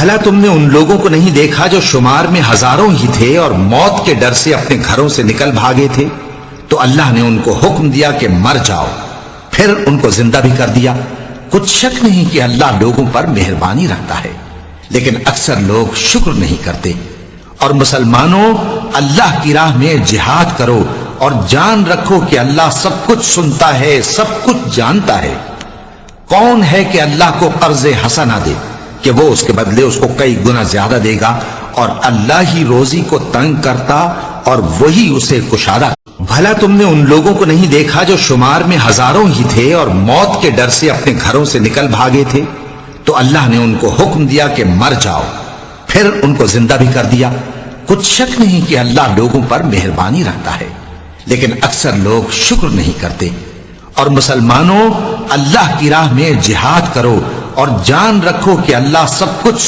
بھلا تم نے ان لوگوں کو نہیں دیکھا جو شمار میں ہزاروں ہی تھے اور موت کے ڈر سے اپنے گھروں سے نکل بھاگے تھے؟ تو اللہ نے ان کو حکم دیا کہ مر جاؤ، پھر ان کو زندہ بھی کر دیا۔ کچھ شک نہیں کہ اللہ لوگوں پر مہربانی رکھتا ہے، لیکن اکثر لوگ شکر نہیں کرتے۔ اور مسلمانوں، اللہ کی راہ میں جہاد کرو اور جان رکھو کہ اللہ سب کچھ سنتا ہے، سب کچھ جانتا ہے۔ کون ہے کہ اللہ کو قرض حسنہ دے کہ وہ اس کے بدلے اس کو کئی گنا زیادہ دے گا، اور اللہ ہی روزی کو تنگ کرتا اور وہی اسے کشادہ۔ بھلا تم نے ان لوگوں کو نہیں دیکھا جو شمار میں ہزاروں ہی تھے اور موت کے ڈر سے اپنے گھروں سے نکل بھاگے تھے؟ تو اللہ نے ان کو حکم دیا کہ مر جاؤ، پھر ان کو زندہ بھی کر دیا۔ کچھ شک نہیں کہ اللہ لوگوں پر مہربانی رکھتا ہے، لیکن اکثر لوگ شکر نہیں کرتے۔ اور مسلمانوں، اللہ کی راہ میں جہاد کرو اور جان رکھو کہ اللہ سب کچھ